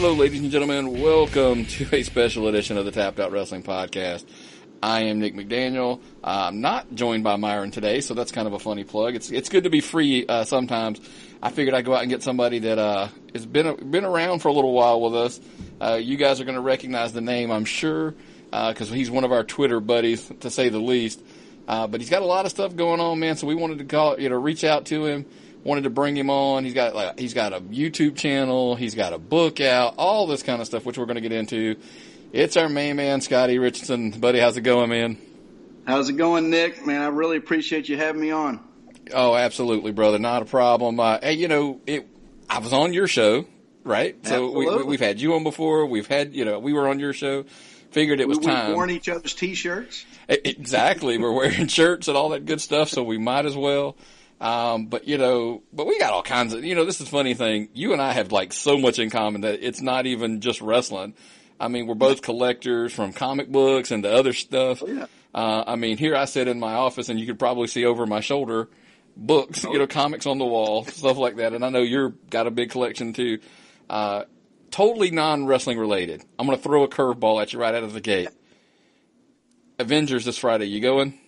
Hello, ladies and gentlemen. Welcome to a special edition of the Tapped Out Wrestling Podcast. I am Nick McDaniel. I'm not joined by Myron today, so that's kind of a funny plug. It's good to be free sometimes. I figured I'd go out and get somebody that has been around for a little while with us. You guys are going to recognize the name, I'm sure, because he's one of our Twitter buddies, to say the least. But he's got a lot of stuff going on, man. So we wanted to reach out to him. Wanted to bring him on. He's got a YouTube channel. He's got a book out. All this kind of stuff, which we're going to get into. It's our main man, Scottie Richardson. Buddy, how's it going, man? How's it going, Nick? Man, I really appreciate you having me on. Oh, absolutely, brother. Not a problem. Hey, I was on your show, right? Absolutely. So we've had you on before. We've had, we were on your show. Figured it was time. We've worn each other's T-shirts. Exactly. We're wearing shirts and all that good stuff, so we might as well. But we got all kinds of, this is a funny thing. You and I have so much in common that it's not even just wrestling. I mean, we're both collectors from comic books and the other stuff. Oh, yeah. Here I sit in my office and you could probably see over my shoulder books, comics on the wall, stuff like that. And I know you've got a big collection too. Totally non-wrestling related. I'm going to throw a curveball at you right out of the gate. Avengers this Friday. You going?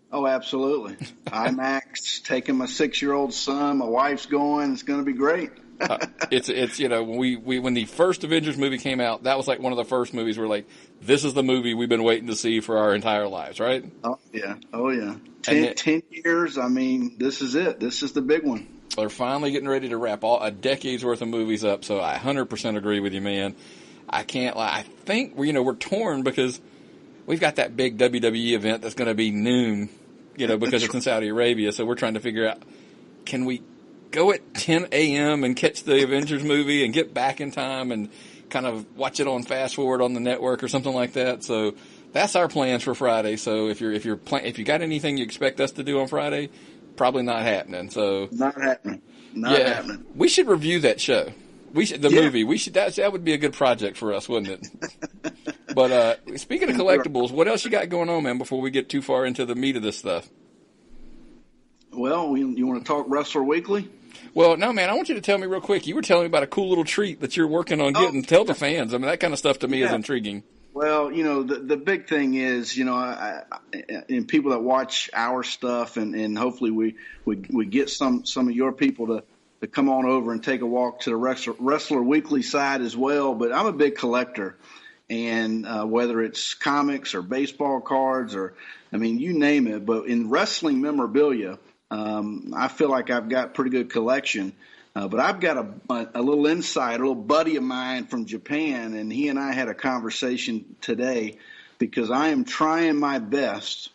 Oh, absolutely. IMAX, taking my 6-year-old son. My wife's going. It's going to be great. When the first Avengers movie came out, that was one of the first movies where this is the movie we've been waiting to see for our entire lives, right? Oh, yeah. 10 years. I mean, this is it. This is the big one. They're finally getting ready to wrap a decade's worth of movies up, so I 100% agree with you, man. I can't lie. I think we're torn because we've got that big WWE event that's going to be noon, because it's in Saudi Arabia. So we're trying to figure out, can we go at 10 a.m. and catch the Avengers movie and get back in time and kind of watch it on fast forward on the network or something like that. So that's our plans for Friday. So if you got anything you expect us to do on Friday, probably not happening. So not happening. Not happening. We should review that show. Movie. We should. That would be a good project for us, wouldn't it? But speaking of collectibles, what else you got going on, man? Before we get too far into the meat of this stuff. Well, you want to talk Wrestler Weekly? Well, no, man. I want you to tell me real quick. You were telling me about a cool little treat that you're working on getting. Tell the fans. I mean, that kind of stuff to me is intriguing. Well, the big thing is, and people that watch our stuff, and hopefully we get some of your people to come on over and take a walk to the Wrestler Weekly side as well. But I'm a big collector, and whether it's comics or baseball cards or, you name it. But in wrestling memorabilia, I feel like I've got pretty good collection. But I've got a little insight, a little buddy of mine from Japan, and he and I had a conversation today because I am trying my best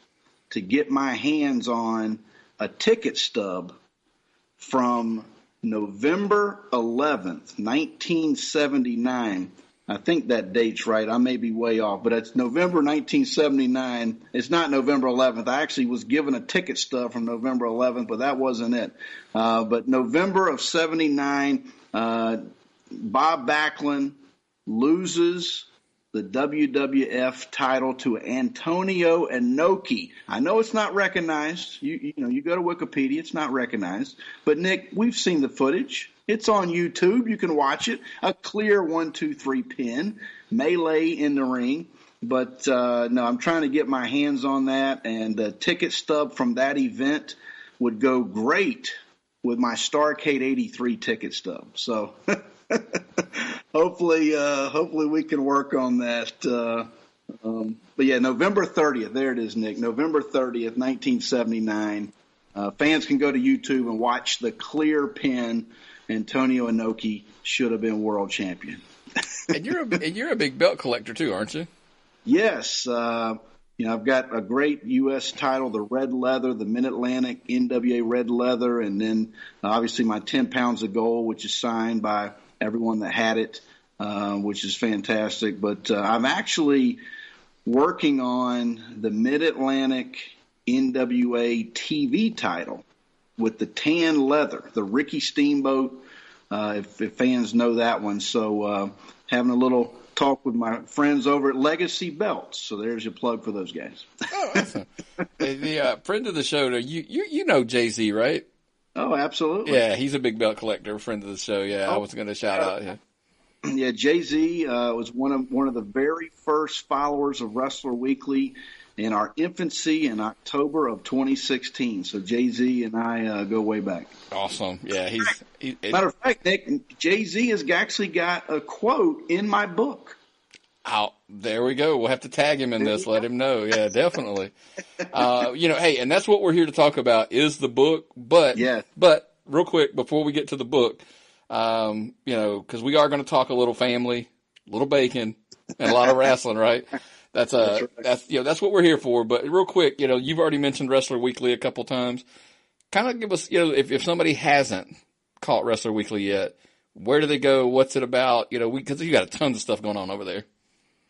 to get my hands on a ticket stub from November 11th, 1979. I think that date's right. I may be way off, but it's November 1979. It's not November 11th. I actually was given a ticket stub from November 11th, but that wasn't it. But November of 79, Bob Backlund loses the WWF title to Antonio Inoki. I know it's not recognized. You go to Wikipedia, it's not recognized. But Nick, we've seen the footage. It's on YouTube. You can watch it. A clear 1-2-3 pin, melee in the ring. But no, I'm trying to get my hands on that, and the ticket stub from that event would go great with my Starrcade 83 ticket stub. So hopefully we can work on that. But yeah, November 30th. There it is, Nick. November 30th, 1979. Fans can go to YouTube and watch the clear pin. Antonio Inoki should have been world champion. And you're a big belt collector too, aren't you? Yes. I've got a great U.S. title, the red leather, the Mid-Atlantic NWA red leather, and then obviously my 10 pounds of gold, which is signed by everyone that had it, which is fantastic. But I'm actually working on the Mid-Atlantic NWA TV title with the tan leather, the Ricky Steamboat, if fans know that one. So having a little talk with my friends over at Legacy Belts. So there's your plug for those guys. Oh, awesome. The friend of the show, you know Jay-Z, right? Oh, absolutely. Yeah, he's a big belt collector, friend of the show. Yeah, I was going to shout out. Yeah. Yeah, Jay-Z was one of the very first followers of Wrestler Weekly in our infancy in October of 2016. So Jay-Z and I go way back. Awesome. Yeah, Matter of fact, Nick, Jay-Z has actually got a quote in my book. Oh, there we go. We'll have to tag him in this. Let him know. Yeah, definitely. Hey, and that's what we're here to talk about is the book. But real quick before we get to the book, because we are going to talk a little family, a little bacon, and a lot of wrestling, right? That's what we're here for. But real quick, you've already mentioned Wrestler Weekly a couple times. Kind of give us, if somebody hasn't caught Wrestler Weekly yet, where do they go? What's it about? Because you got tons of stuff going on over there.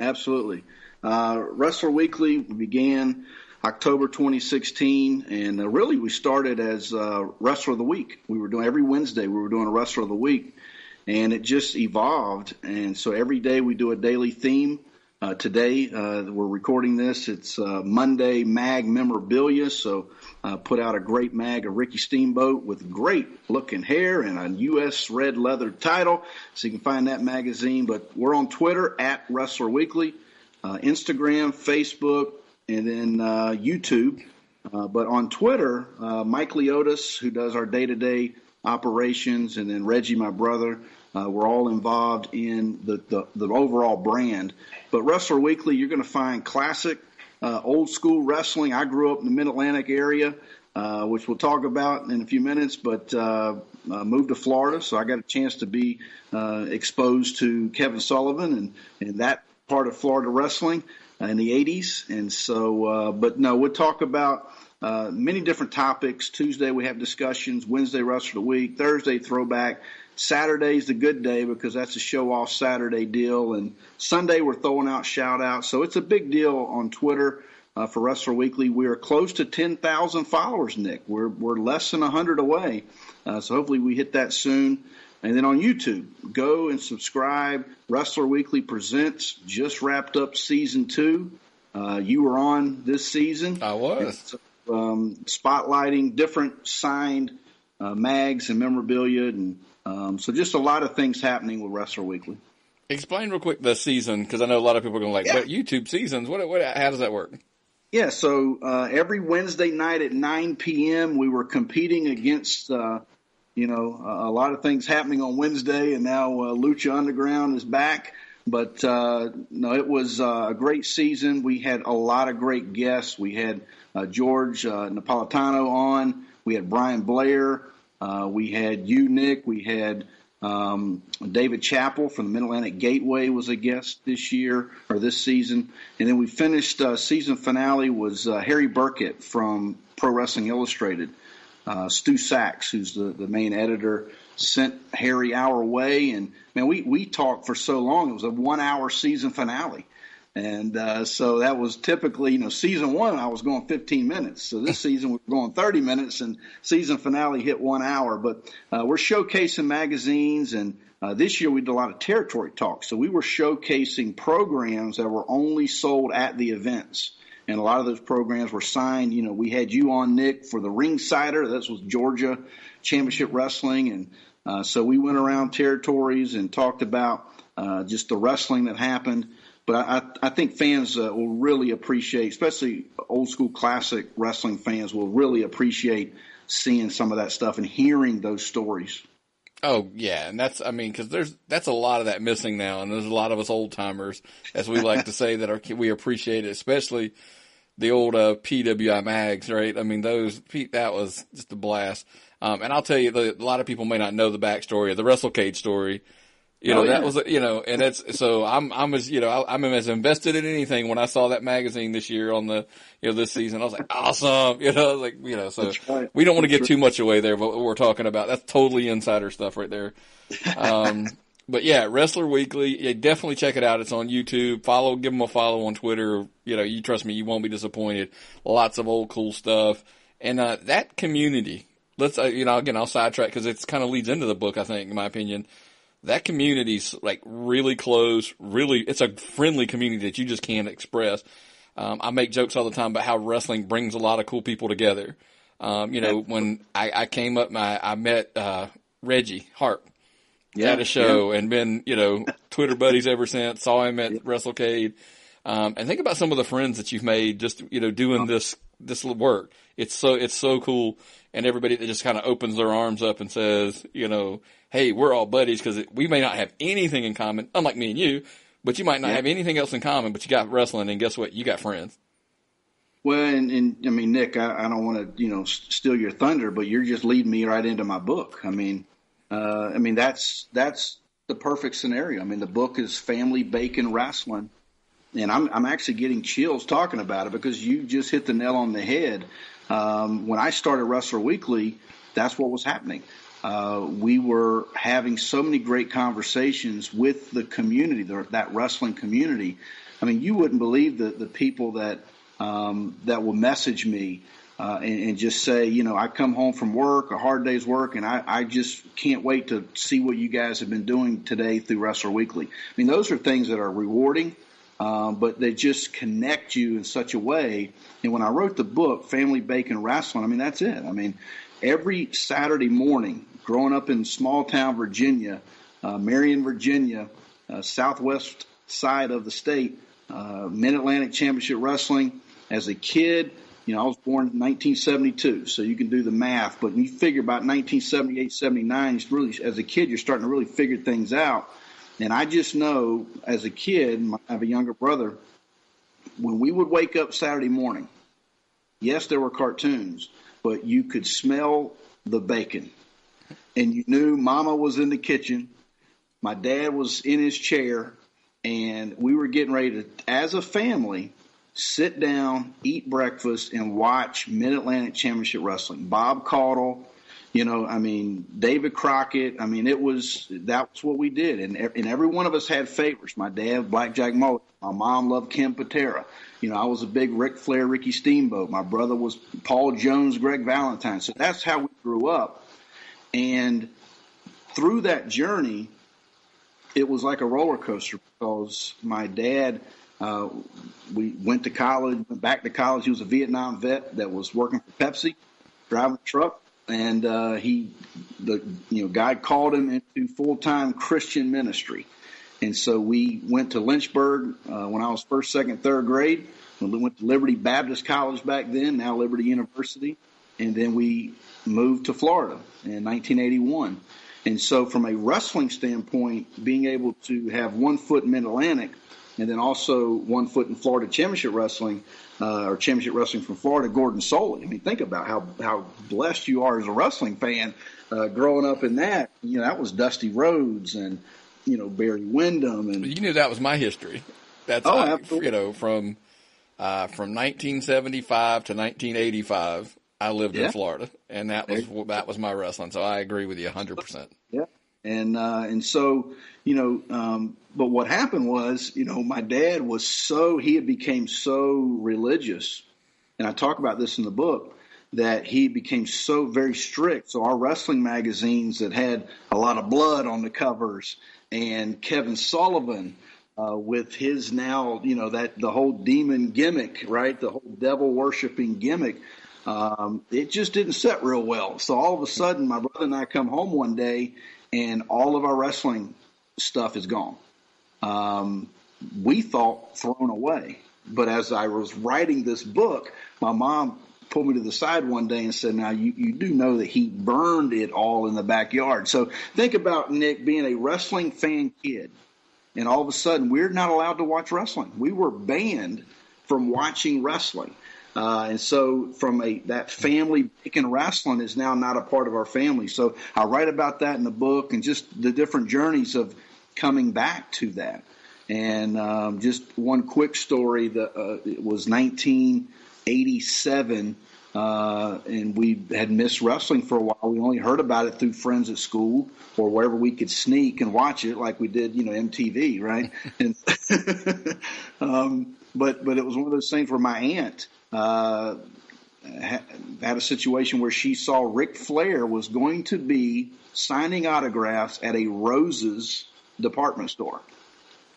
Absolutely. Wrestler Weekly began October 2016, and really we started as Wrestler of the Week. We were doing every Wednesday. We were doing a Wrestler of the Week, and it just evolved. And so every day we do a daily theme. Today we're recording this. It's Monday Mag Memorabilia. So put out a great mag of Ricky Steamboat with great looking hair and a U.S. red leather title. So you can find that magazine. But we're on Twitter at Wrestler Weekly, Instagram, Facebook, and then YouTube. But on Twitter, Mike Leotis, who does our day-to-day operations, and then Reggie, my brother, we're all involved in the overall brand. But Wrestler Weekly, you're going to find classic, old school wrestling. I grew up in the Mid-Atlantic area, which we'll talk about in a few minutes, but moved to Florida, so I got a chance to be exposed to Kevin Sullivan and that part of Florida wrestling in the 80s. And so, we'll talk about many different topics. Tuesday we have discussions, Wednesday Wrestler of the Week, Thursday Throwback, Saturday's the good day because that's a show-off Saturday deal, and Sunday we're throwing out shout-outs. So it's a big deal on Twitter for Wrestler Weekly. We are close to 10,000 followers, Nick. We're less than 100 away, so hopefully we hit that soon. And then on YouTube, go and subscribe. Wrestler Weekly Presents just wrapped up Season 2. You were on this season. I was. Spotlighting different signed mags and memorabilia, and so just a lot of things happening with Wrestler Weekly. Explain real quick the season, because I know a lot of people are going but YouTube seasons, how does that work? Yeah, so every Wednesday night at 9 p.m. we were competing against, a lot of things happening on Wednesday, and now Lucha Underground is back. But, it was a great season. We had a lot of great guests. We had George Napolitano on. We had Brian Blair. We had you, Nick. We had David Chappell from the Mid-Atlantic Gateway was a guest this season. And then we finished season finale was Harry Burkett from Pro Wrestling Illustrated. Stu Sachs, who's the main editor, sent Harry our way. And, man, we talked for so long. It was a 1-hour season finale. And so that was typically, season 1, I was going 15 minutes. So this season we're going 30 minutes, and season finale hit 1 hour. But we're showcasing magazines, and this year we did a lot of territory talk. So we were showcasing programs that were only sold at the events. And a lot of those programs were signed. We had you on, Nick, for the Ringsider. That was Georgia Championship Wrestling. And so we went around territories and talked about just the wrestling that happened. But I think fans will really appreciate, especially old school classic wrestling fans will really appreciate seeing some of that stuff and hearing those stories. Oh, yeah. And because that's a lot of that missing now. And there's a lot of us old timers, as we like to say, we appreciate it, especially the old PWI mags, right? That was just a blast. And I'll tell you, a lot of people may not know the backstory of the WrestleCade story. That was, and it's, so I'm as invested in anything when I saw that magazine this year on the, this season. I was like, awesome. So right. We don't want to give too much away there, but what we're talking about, that's totally insider stuff right there. But yeah, Wrestler Weekly, definitely check it out. It's on YouTube. Give them a follow on Twitter. You trust me, you won't be disappointed. Lots of old cool stuff. And, that community, again, I'll sidetrack because it kind of leads into the book, I think, in my opinion. That community's really close, it's a friendly community that you just can't express. I make jokes all the time about how wrestling brings a lot of cool people together. When I came up, I met, Reggie Hart, at a show and been, Twitter buddies ever since. Saw him at WrestleCade. And think about some of the friends that you've made just, doing this work. It's so cool. And everybody that just kind of opens their arms up and says, hey, we're all buddies, because we may not have anything in common, unlike me and you, but you might not have anything else in common, but you got wrestling, and guess what? You got friends. Well, and I mean, Nick, I don't want to, steal your thunder, but you're just leading me right into my book. I mean, that's the perfect scenario. I mean, the book is Family Bacon Rasslin, and I'm actually getting chills talking about it, because you just hit the nail on the head. When I started Wrestler Weekly, that's what was happening. We were having so many great conversations with the community, that wrestling community. I mean, you wouldn't believe the people that will message me and just say, I come home from work, a hard day's work, and I just can't wait to see what you guys have been doing today through Wrestler Weekly. I mean, those are things that are rewarding, but they just connect you in such a way. And when I wrote the book, Family Bacon Rasslin, I mean, that's it. I mean, every Saturday morning, growing up in small town Virginia, Marion, Virginia, southwest side of the state, Mid-Atlantic Championship Wrestling. As a kid, I was born in 1972, so you can do the math. But when you figure about 1978, 79, really, as a kid, you're starting to really figure things out. And I just know, as a kid, I have a younger brother, when we would wake up Saturday morning, yes, there were cartoons, but you could smell the bacon. And you knew Mama was in the kitchen, my dad was in his chair, and we were getting ready to, as a family, sit down, eat breakfast, and watch Mid-Atlantic Championship Wrestling. Bob Caudle, David Crockett. I mean, that was what we did. And every one of us had favorites. My dad, Blackjack Mulligan. My mom loved Ken Patera. I was a big Ric Flair, Ricky Steamboat. My brother was Paul Jones, Greg Valentine. So that's how we grew up. And through that journey, it was like a roller coaster, because my dad, we went to college, went back to college. He was a Vietnam vet that was working for Pepsi, driving a truck. And God called him into full-time Christian ministry. And so we went to Lynchburg when I was first, second, third grade. We went to Liberty Baptist College back then, now Liberty University. And then we moved to Florida in 1981. And so from a wrestling standpoint, being able to have 1 foot in Mid-Atlantic and then also 1 foot in Florida Championship Wrestling, or Championship Wrestling from Florida, Gordon Soley. I mean, think about how blessed you are as a wrestling fan growing up in that. That was Dusty Rhodes and, Barry Windham. And you knew that was my history. That's absolutely. From 1975 to 1985, I lived in Florida, and that was my wrestling. So I agree with you 100%. Yeah. And so, but what happened was, my dad he had became so religious, and I talk about this in the book, that he became so very strict. So our wrestling magazines that had a lot of blood on the covers, and Kevin Sullivan, with his now, that the whole demon gimmick, right? The whole devil worshiping gimmick. It just didn't set real well. So all of a sudden, my brother and I come home one day, and all of our wrestling stuff is gone. We thought thrown away. But as I was writing this book, my mom pulled me to the side one day and said, now, you do know that he burned it all in the backyard. So think about, Nick, being a wrestling fan kid, and all of a sudden we're not allowed to watch wrestling. We were banned from watching wrestling. And so that family bacon wrestling is now not a part of our family. So I write about that in the book, and just the different journeys of coming back to that. And just one quick story, it was 1987, and we had missed wrestling for a while. We only heard about it through friends at school or wherever we could sneak and watch it, like we did, MTV, right? And but it was one of those things where my aunt had a situation where she saw Ric Flair was going to be signing autographs at a Roses department store,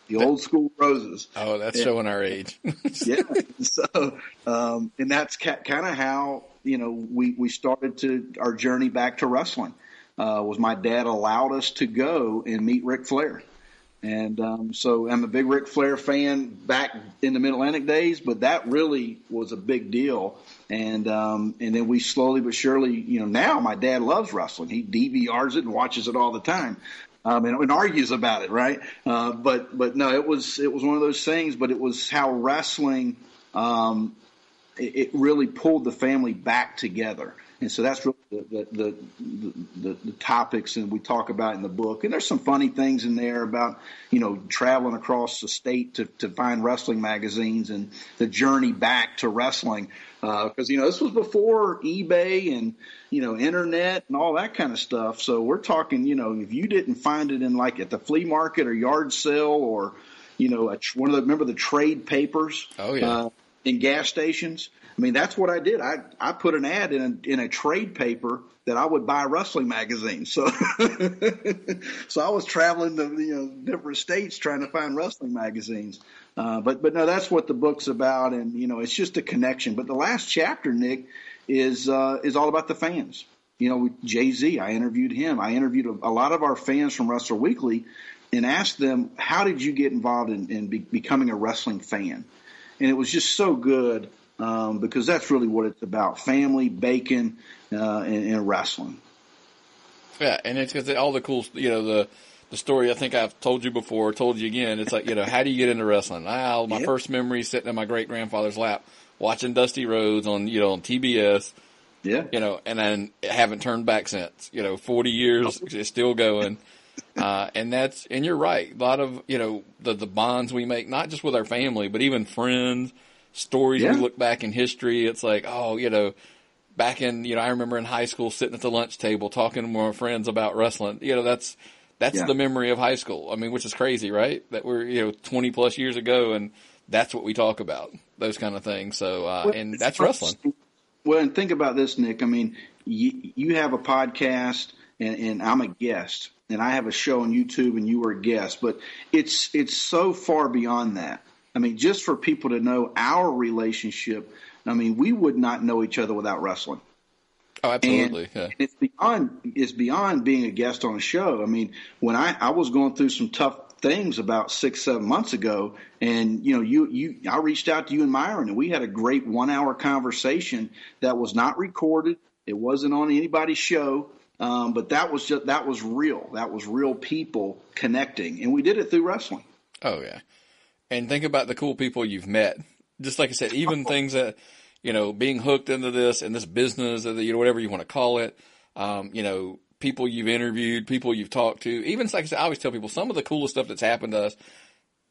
the old school Roses. Oh, that's showing our age. Yeah. So, and that's kind of how, we started our journey back to wrestling. was my dad allowed us to go and meet Ric Flair. And so I'm a big Ric Flair fan back in the Mid-Atlantic days, but that really was a big deal. And then we slowly but surely, now my dad loves wrestling. He DVRs it and watches it all the time. And argues about it, right? But no, it was one of those things. But it was how wrestling, it really pulled the family back together. And so that's really the topics that we talk about in the book. And there's some funny things in there about, traveling across the state to find wrestling magazines and the journey back to wrestling. Because, this was before eBay and, internet and all that kind of stuff. So we're talking, if you didn't find it in at the flea market or yard sale or, remember the trade papers? Oh, yeah. In gas stations. I mean, that's what I did. I put an ad in a trade paper that I would buy wrestling magazines. So, so I was traveling to different states trying to find wrestling magazines. But no, that's what the book's about, and it's just a connection. But the last chapter, Nick, is all about the fans. Jay-Z, I interviewed him. I interviewed a lot of our fans from Wrestler Weekly, and asked them, how did you get involved in becoming a wrestling fan? And it was just so good. Because that's really what it's about: family, bacon, and wrestling. Yeah, and it's because all the cool, the story I think I've told you before, told you again. It's like, how do you get into wrestling? My first memory is sitting in my great grandfather's lap watching Dusty Rhodes on TBS. Yeah. And then haven't turned back since. 40 years, it's still going. And you're right. A lot of the bonds we make, not just with our family, but even friends. Stories we look back in history, it's like, back in, I remember in high school sitting at the lunch table talking to my friends about wrestling. That's the memory of high school. I mean, which is crazy, right? That we're, 20 plus years ago, and that's what we talk about, those kind of things. So, and that's wrestling. Well, and think about this, Nick. I mean, you have a podcast and I'm a guest, and I have a show on YouTube and you were a guest, but it's so far beyond that. I mean, just for people to know our relationship, I mean, we would not know each other without wrestling. Oh, absolutely. And it's beyond being a guest on a show. I mean, when I was going through some tough things about 6-7 months ago, and I reached out to you and Myron, and we had a great 1-hour conversation that was not recorded. It wasn't on anybody's show. But that was real. That was real people connecting, and we did it through wrestling. Oh yeah. And think about the cool people you've met. Just like I said, even things that, being hooked into this and this business, whatever you want to call it, people you've interviewed, people you've talked to. Even like I said, I always tell people some of the coolest stuff that's happened to us,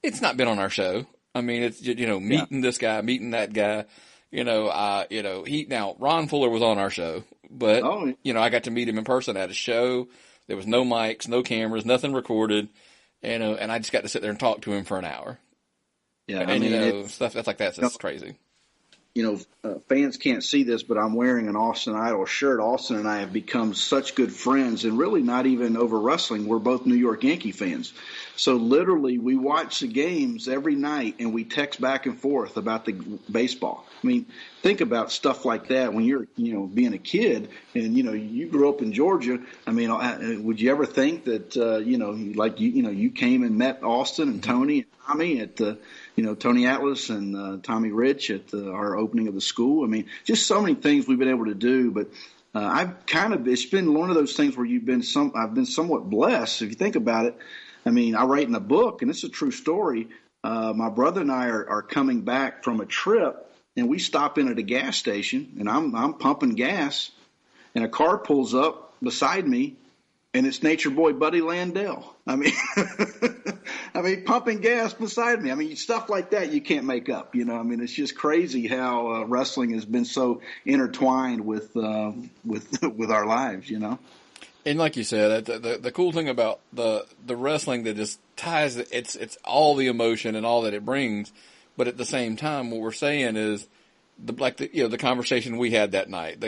it's not been on our show. I mean, it's, meeting this guy, meeting that guy, now Ron Fuller was on our show, but, I got to meet him in person at a show. There was no mics, no cameras, nothing recorded, and I just got to sit there and talk to him for an hour. Yeah, and stuff that's like that's crazy. Fans can't see this, but I'm wearing an Austin Idol shirt. Austin and I have become such good friends, and really not even over wrestling. We're both New York Yankee fans. So literally we watch the games every night, and we text back and forth about the baseball. I mean, think about stuff like that when you're, being a kid and, you grew up in Georgia. I mean, would you ever think that, you came and met Austin and Tony and Tommy at the, Tony Atlas and Tommy Rich at our opening of the school. I mean, just so many things we've been able to do. But it's been one of those things where I've been somewhat blessed. If you think about it, I mean, I write in a book, and it's a true story. My brother and I are coming back from a trip, and we stop in at a gas station, and I'm pumping gas, and a car pulls up beside me, and it's Nature Boy Buddy Landell. I mean, pumping gas beside me. I mean, stuff like that you can't make up. I mean, it's just crazy how wrestling has been so intertwined with our lives. And like you said, the cool thing about the wrestling that just ties it's all the emotion and all that it brings, but at the same time, what we're saying is the conversation we had that night.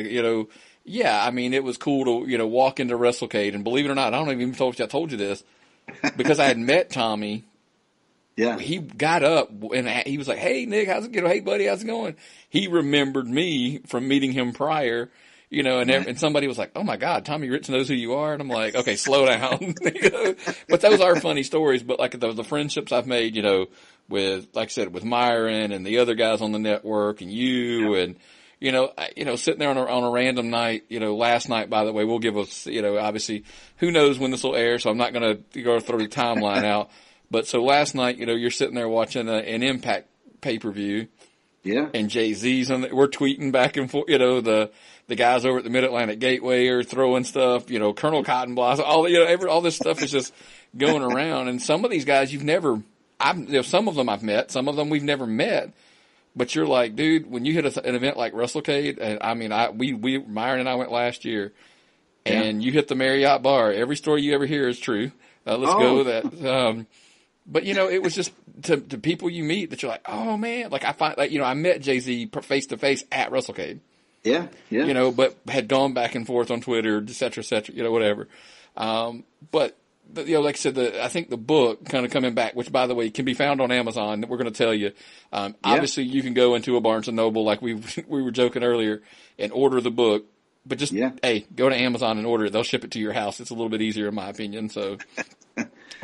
Yeah, I mean, it was cool to, walk into WrestleCade, and believe it or not, I don't even told you this, because I had met Tommy. Yeah. He got up and he was like, "Hey, Nick, how's it going? Hey, buddy, how's it going?" He remembered me from meeting him prior, and somebody was like, "Oh my God, Tommy Rich knows who you are," and I'm like, "Okay, slow down." But those are funny stories. But like the friendships I've made, with, like I said, with Myron and the other guys on the network, and you, and sitting there on a random night, last night, by the way, we'll give us, obviously, who knows when this will air, so I'm not going to go throw the timeline out. But so last night, you're sitting there watching an Impact pay-per-view. Yeah. And Jay-Z's we're tweeting back and forth, the guys over at the Mid-Atlantic Gateway are throwing stuff, Colonel Cotton Blossom, all this stuff is just going around. And some of these guys some of them I've met, some of them we've never met. But you're like, dude, when you hit an event like WrestleCade, and I mean, Myron and I went last year, and you hit the Marriott bar. Every story you ever hear is true. Let's go with that. But it was just to people you meet that you're like, oh man, like I find like I met Jay-Z face to face at WrestleCade. Yeah, yeah. But had gone back and forth on Twitter, et cetera, whatever. But like I said, I think the book kind of coming back, which by the way can be found on Amazon. We're going to tell you. Obviously, you can go into a Barnes and Noble, like we were joking earlier, and order the book. But just hey, go to Amazon and order it. They'll ship it to your house. It's a little bit easier, in my opinion. So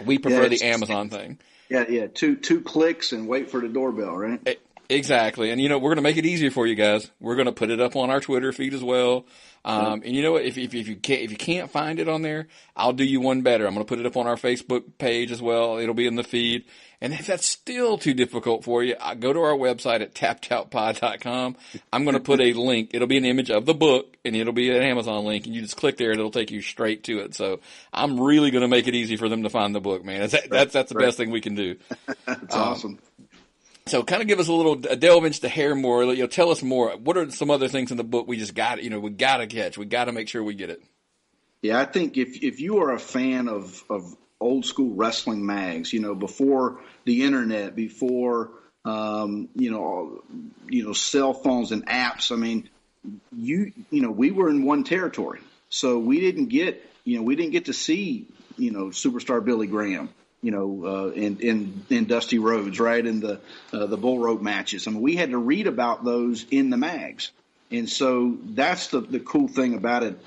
we prefer the Amazon thing. Yeah. Two clicks and wait for the doorbell, right? Exactly. And, we're going to make it easier for you guys. We're going to put it up on our Twitter feed as well. And you know what? If you can't find it on there, I'll do you one better. I'm going to put it up on our Facebook page as well. It'll be in the feed. And if that's still too difficult for you, go to our website at tappedoutpod.com. I'm going to put a link. It'll be an image of the book, and it'll be an Amazon link, and you just click there, and it'll take you straight to it. So I'm really going to make it easy for them to find the book, man. That's the best thing we can do. That's awesome. So kind of give us a delve into the hair more. Tell us more. What are some other things in the book we just got, we got to catch. We got to make sure we get it. Yeah, I think if you are a fan of old school wrestling mags, before the internet, before cell phones and apps. I mean, we were in one territory, so we didn't get to see superstar Billy Graham. In Dusty Rhodes, right, in the bull rope matches. I mean, we had to read about those in the mags, and so that's the cool thing about it.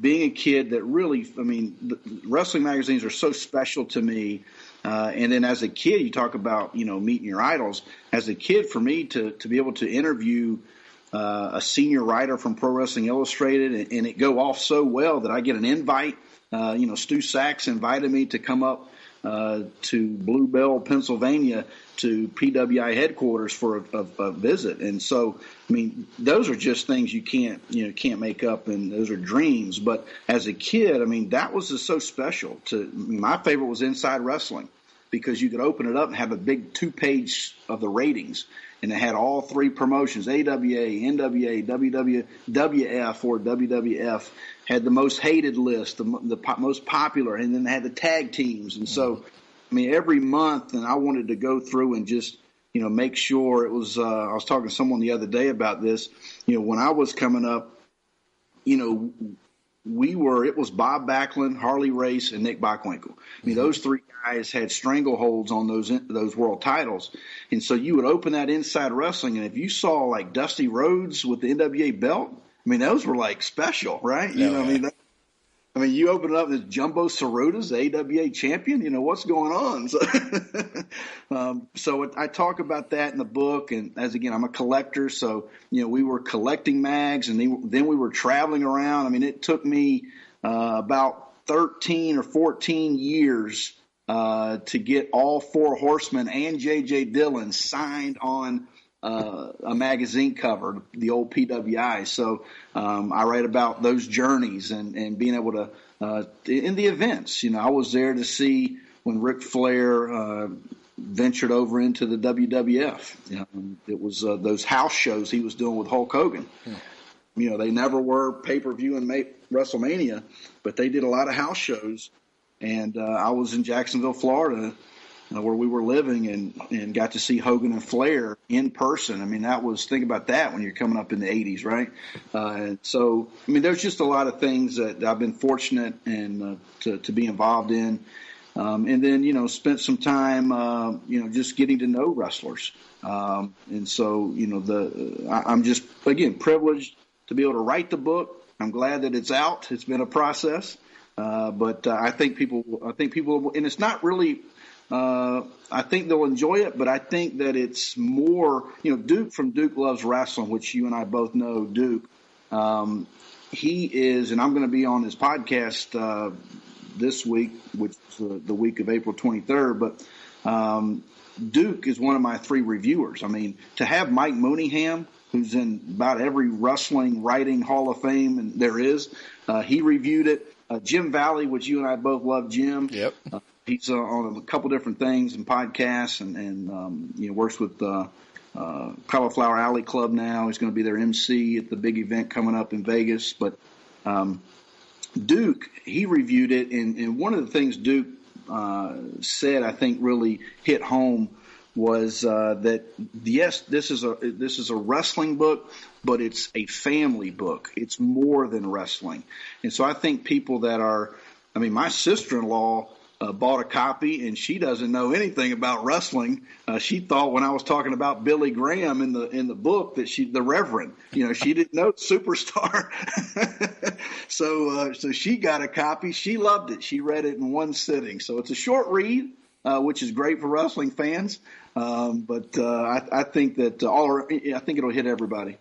Being a kid that really, the wrestling magazines are so special to me. And then as a kid, you talk about meeting your idols. As a kid, for me to be able to interview a senior writer from Pro Wrestling Illustrated, and it go off so well that I get an invite. Stu Sachs invited me to come up to Blue Bell, Pennsylvania, to PWI headquarters for a visit. And so, those are just things you can't make up, and those are dreams. But as a kid, that was just so special. My favorite was Inside Wrestling, because you could open it up and have a big 2-page of the ratings, and it had all 3 promotions: AWA, NWA, WWF or WWF. Had the most hated list, the most popular, and then they had the tag teams. And so, every month, and I wanted to go through and just, make sure it was. I was talking to someone the other day about this. When I was coming up, it was Bob Backlund, Harley Race, and Nick Bockwinkel. Those 3 guys had strangleholds on those world titles. And so you would open that Inside Wrestling, and if you saw like Dusty Rhodes with the NWA belt, those were like special, right? You open it up and it's Jumbo Tsuruda's the AWA champion. What's going on? So I talk about that in the book. And I'm a collector. So, we were collecting mags, and then we were traveling around. It took me about 13 or 14 years to get all 4 Horsemen and J.J. Dillon signed on a magazine cover, the old PWI. So I write about those journeys and being able to in the events. I was there to see when Ric Flair ventured over into the WWF. It was those house shows he was doing with Hulk Hogan. They never were pay-per-view and WrestleMania, but they did a lot of house shows. And I was in Jacksonville, Florida, where we were living, and got to see Hogan and Flair in person. think about that when you're coming up in the 80s, right? And so, there's just a lot of things that I've been fortunate and to be involved in. And then, spent some time, just getting to know wrestlers. And so, I'm just, again, privileged to be able to write the book. I'm glad that it's out. It's been a process, but I think people, and it's not really. I think they'll enjoy it, but I think that it's more, Duke from Duke Loves Wrestling, which you and I both know Duke. He is, and I'm going to be on his podcast this week, which is the week of April 23rd, but Duke is one of my 3 reviewers. I mean, to have Mike Mooneyham, who's in about every wrestling writing Hall of Fame and there is, he reviewed it. Jim Valley, which you and I both love Jim. Yep. He's on a couple different things and podcasts, and works with Cauliflower Alley Club now. He's going to be their MC at the big event coming up in Vegas. But Duke, he reviewed it, and one of the things Duke said, I think, really hit home was that yes, this is a wrestling book, but it's a family book. It's more than wrestling, and so I think people that are, my sister-in-law. Bought a copy, and she doesn't know anything about wrestling. She thought when I was talking about Billy Graham in the book that the Reverend, she didn't know Superstar. So she got a copy. She loved it. She read it in one sitting. So it's a short read, which is great for wrestling fans. But I think that I think it'll hit everybody.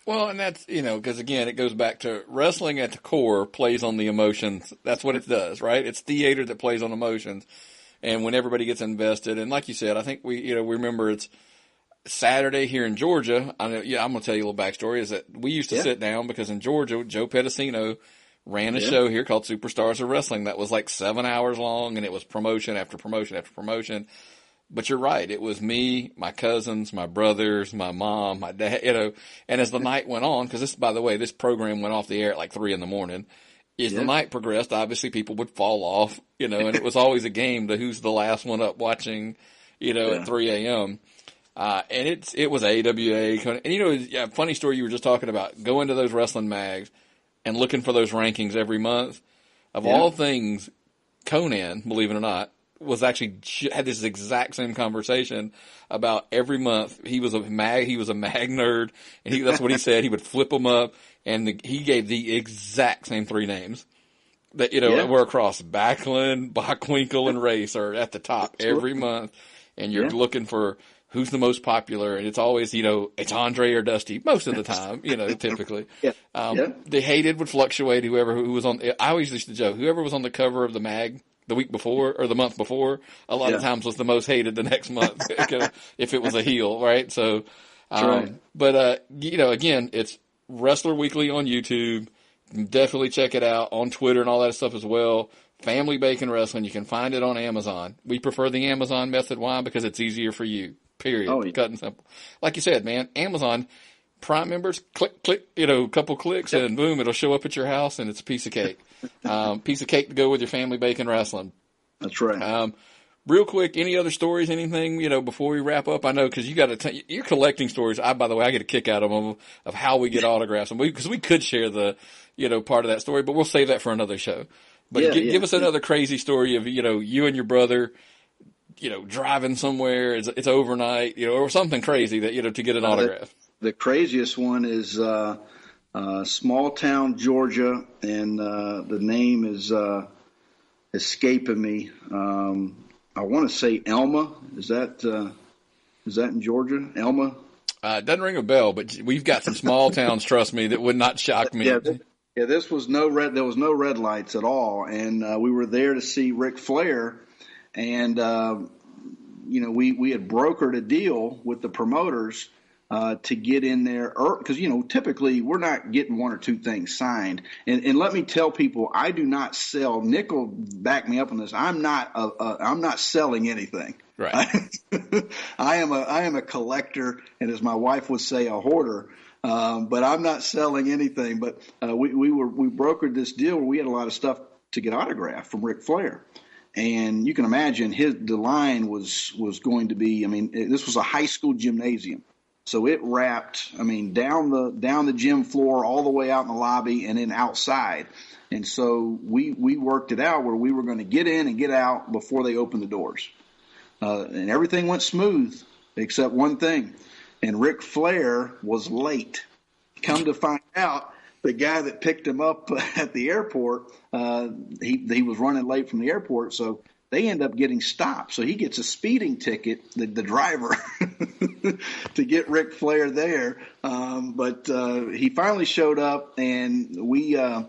Well, and that's, because again, it goes back to wrestling at the core plays on the emotions. That's what it does, right? It's theater that plays on emotions. And when everybody gets invested, and like you said, I think we remember it's Saturday here in Georgia. I'm going to tell you a little backstory is that we used to sit down because in Georgia, Joe Pedicino ran a show here called Superstars of Wrestling that was like 7 hours long, and it was promotion after promotion after promotion. But you're right. It was me, my cousins, my brothers, my mom, my dad, and as the night went on, because by the way, this program went off the air at like 3 a.m. As the night progressed, obviously people would fall off, and it was always a game to who's the last one up watching, at 3 a.m. And it was AWA. And funny story you were just talking about, going to those wrestling mags and looking for those rankings every month. Of all things, Conan, believe it or not, had this exact same conversation about every month. He was a mag nerd, and that's what he said. He would flip them up, and he gave the exact same 3 names that were across Backlund, Bockwinkel, and Race are at the top every month, and you're looking for who's the most popular, and it's always it's Andre or Dusty most of the time, typically. The hated would fluctuate. Who was on. I always used to joke, whoever was on the cover of the mag the week before or the month before, a lot of times was the most hated the next month if it was a heel, right? So, but again, it's Wrestler Weekly on YouTube. Definitely check it out on Twitter and all that stuff as well. Family Bacon Wrestling. You can find it on Amazon. We prefer the Amazon method. Why? Because it's easier for you. Period. Oh, yeah. Cut and simple. Like you said, man, Amazon Prime members, click, a couple clicks, and boom, it'll show up at your house, and it's a piece of cake. Piece of cake to go with your Family Bacon Wrestling. That's right. Real quick, any other stories, anything, before we wrap up? I know, because you're collecting stories. By the way, I get a kick out of them, of how we get autographs. Because we could share the, part of that story, but we'll save that for another show. But give us another crazy story of, you and your brother, driving somewhere, it's overnight, or something crazy that, to get an autograph. The craziest one is small town Georgia, and the name is escaping me. I want to say Elma. Is that in Georgia? Elma? It doesn't ring a bell, but we've got some small towns, trust me, that would not shock me. Yeah, this was there was no red lights at all, and we were there to see Ric Flair, and we had brokered a deal with the promoters to get in there, because typically we're not getting one or two things signed. And let me tell people, I do not sell. Nick will back me up on this. I'm not selling anything. Right. I am a collector, and as my wife would say, a hoarder. But I'm not selling anything. But we brokered this deal where we had a lot of stuff to get autographed from Ric Flair. And you can imagine the line was going to be. This was a high school gymnasium. So it wrapped, down the gym floor all the way out in the lobby and then outside. And so we worked it out where we were going to get in and get out before they opened the doors. And everything went smooth except one thing. And Ric Flair was late. Come to find out, the guy that picked him up at the airport, he was running late from the airport, so they end up getting stopped. So he gets a speeding ticket, the driver, to get Ric Flair there. But he finally showed up, and we had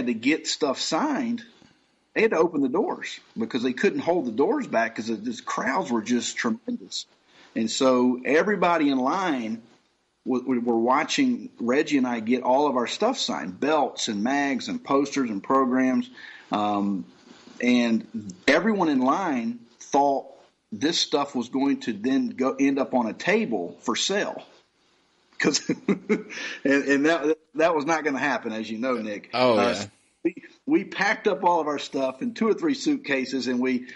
to get stuff signed. They had to open the doors because they couldn't hold the doors back because the crowds were just tremendous. And so everybody in line were watching Reggie and I get all of our stuff signed, belts and mags and posters and programs. And everyone in line thought this stuff was going to then end up on a table for sale. And that was not going to happen, as you know, Nick. Oh, yeah. We packed up all of our stuff in 2 or 3 suitcases, and we,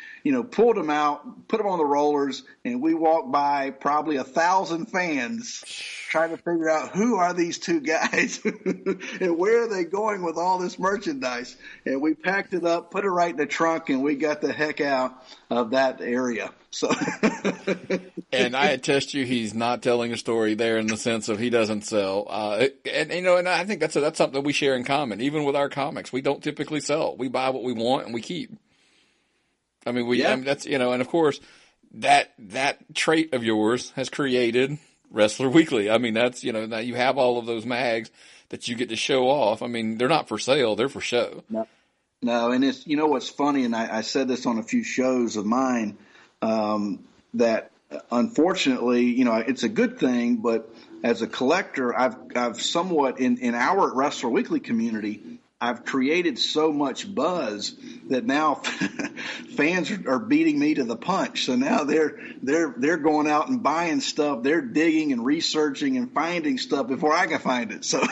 pulled them out, put them on the rollers, and we walked by probably 1,000 fans trying to figure out who are these two guys and where are they going with all this merchandise. And we packed it up, put it right in the trunk, and we got the heck out of that area. So, and I attest you, he's not telling a story there in the sense of he doesn't sell. And I think that's something that we share in common. Even with our comics, we don't typically sell. We buy what we want and we keep. I mean, that's, and of course that trait of yours has created Wrestler Weekly. I mean, that's, now you have all of those mags that you get to show off. I mean, they're not for sale. They're for show. No. And it's, what's funny, and I said this on a few shows of mine, that unfortunately, it's a good thing, but as a collector, I've somewhat in our Wrestler Weekly community, I've created so much buzz that now fans are beating me to the punch. So now they're going out and buying stuff. They're digging and researching and finding stuff before I can find it. So,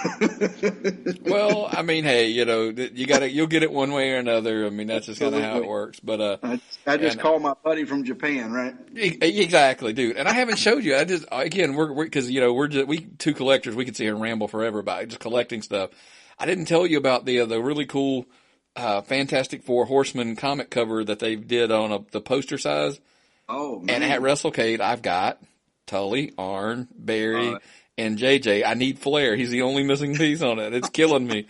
well, I mean, hey, you'll get it one way or another. I mean, that's just kind of how it works. But I just called my buddy from Japan, right? Exactly, dude. And I haven't showed you. Because we two collectors, we could sit here and ramble forever about just collecting stuff. I didn't tell you about the really cool Fantastic Four Horsemen comic cover that they did on the poster size. Oh, man. And at WrestleCade, I've got Tully, Arn, Barry, and JJ. I need Flair. He's the only missing piece on it. It's killing me.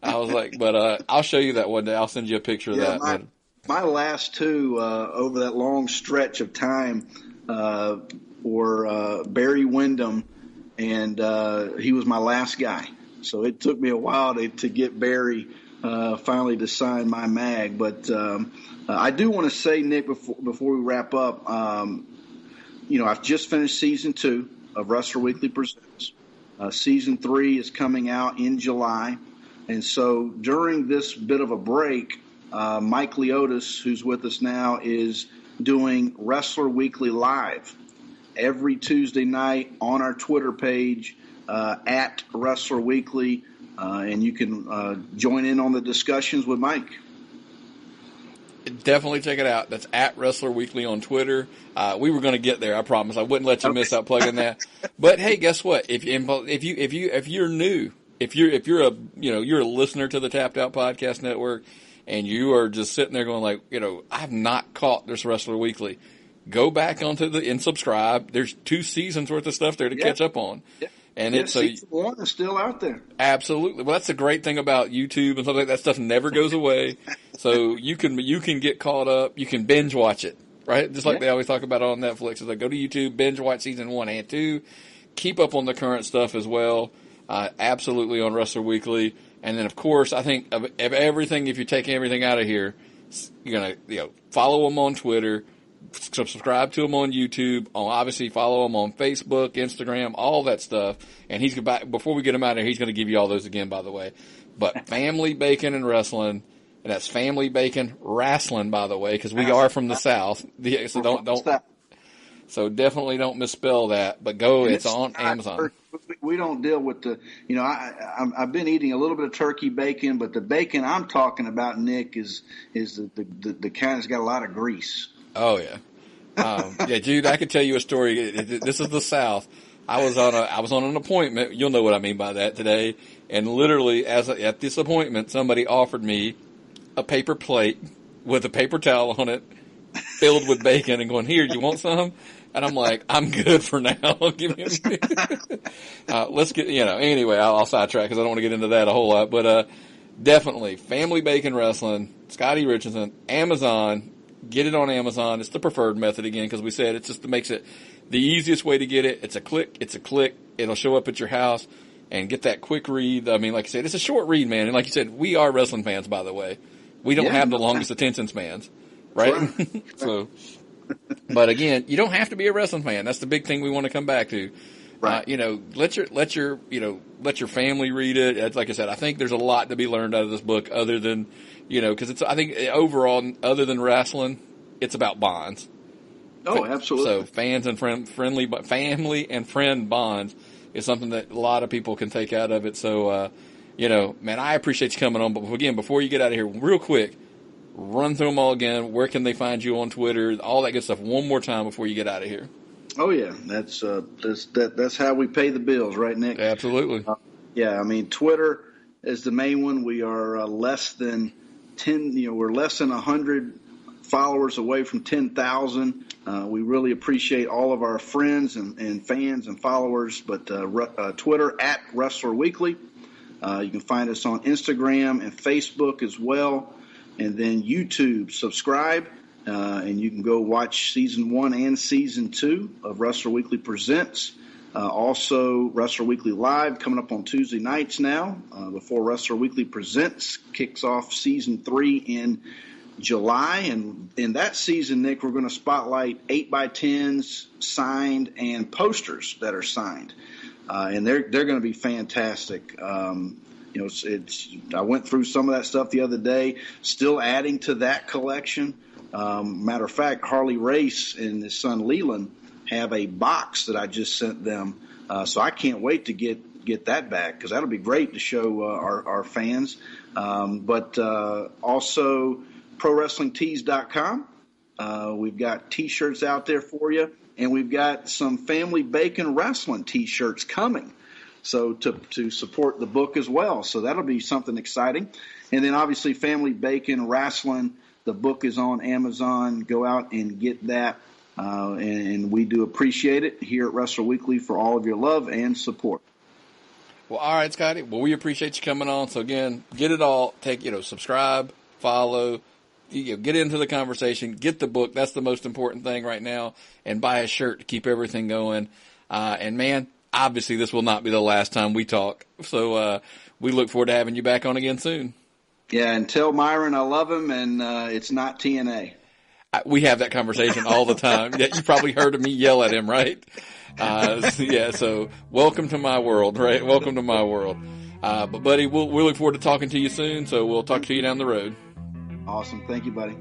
I was like, but I'll show you that one day. I'll send you a picture of that. My last two over that long stretch of time were Barry Windham, and he was my last guy. So it took me a while to get Barry finally to sign my mag. But I do want to say, Nick, before we wrap up, I've just finished Season 2 of Wrestler Weekly Presents. Season 3 is coming out in July. And so during this bit of a break, Mike Leotis, who's with us now, is doing Wrestler Weekly Live every Tuesday night on our Twitter page, at Wrestler Weekly, and you can join in on the discussions with Mike. Definitely check it out. That's at Wrestler Weekly on Twitter. We were going to get there, I promise. I wouldn't let you miss out plugging that. But hey, guess what? If you're new, if you're a listener to the Tapped Out Podcast Network, and you are just sitting there going like, I've not caught this Wrestler Weekly. Go back and subscribe. There's 2 seasons worth of stuff there to catch up on. Yeah. And season 1 is still out there. Absolutely. Well, that's the great thing about YouTube and stuff like that. Stuff never goes away. So you can get caught up. You can binge watch it, right? Just like they always talk about on Netflix. It's like go to YouTube, binge watch season 1 and 2. Keep up on the current stuff as well. Absolutely on Wrestler Weekly. And then, of course, I think of everything, if you take everything out of here, you're going to follow them on Twitter. Subscribe to him on YouTube. Obviously, follow him on Facebook, Instagram, all that stuff. And before we get him out of here, he's going to give you all those again, by the way. But Family Bacon and Wrestling, and that's Family Bacon Rasslin, by the way, because we are from the South. So definitely don't misspell that. But it's on Amazon. We don't deal with I've been eating a little bit of turkey bacon, but the bacon I'm talking about, Nick, is the kind that's got a lot of grease. Oh yeah. Yeah, dude, I could tell you a story. This is the South. I was on an appointment. You'll know what I mean by that today. And literally at this appointment, somebody offered me a paper plate with a paper towel on it filled with bacon and going, "Here, you want some?" And I'm like, I'm good for now. Give me let's get, anyway, I'll sidetrack because I don't want to get into that a whole lot. But definitely, Family Bacon Wrestling, Scottie Richardson, Amazon. Get it on Amazon. It's the preferred method again because we said it just makes it the easiest way to get it. It's a click. It'll show up at your house and get that quick read. I mean, like I said, it's a short read, man. And like you said, we are wrestling fans, by the way. We don't have the longest attention spans, right? So, but again, you don't have to be a wrestling fan. That's the big thing we want to come back to. Right. Let your family read it. It's, like I said, I think there's a lot to be learned out of this book other than, because I think overall, other than wrestling, it's about bonds. Oh, absolutely. So fans and family and friend bonds is something that a lot of people can take out of it. So, man, I appreciate you coming on. But again, before you get out of here, real quick, run through them all again. Where can they find you on Twitter? All that good stuff one more time before you get out of here. Oh yeah, that's how we pay the bills, right, Nick? Absolutely. I mean, Twitter is the main one. We are less than 10. We're less than 100 followers away from 10,000. We really appreciate all of our friends and fans and followers. But Twitter at Wrestler Weekly. You can find us on Instagram and Facebook as well, and then YouTube. Subscribe. And you can go watch Season 1 and Season 2 of Wrestler Weekly Presents. Also, Wrestler Weekly Live coming up on Tuesday nights now before Wrestler Weekly Presents kicks off Season 3 in July. And in that season, Nick, we're going to spotlight 8x10s signed and posters that are signed. And they're going to be fantastic. I went through some of that stuff the other day, still adding to that collection. Matter of fact, Harley Race and his son Leland have a box that I just sent them. So I can't wait to get that back because that'll be great to show our fans. But also ProWrestlingTees.com. We've got T-shirts out there for you, and we've got some Family Bacon Wrestling T-shirts coming. So to support the book as well. So that'll be something exciting. And then obviously Family Bacon Wrestling. The book is on Amazon. Go out and get that. And we do appreciate it here at Wrestler Weekly for all of your love and support. Well, all right, Scottie. Well, we appreciate you coming on. So, again, get it all. Subscribe, follow, get into the conversation, get the book. That's the most important thing right now. And buy a shirt to keep everything going. And, man, obviously this will not be the last time we talk. So we look forward to having you back on again soon. Yeah, and tell Myron I love him, and it's not TNA. We have that conversation all the time. Yeah, you probably heard me yell at him, right? So welcome to my world, right? Welcome to my world. But, buddy, we'll look forward to talking to you soon, so we'll talk to you down the road. Awesome. Thank you, buddy.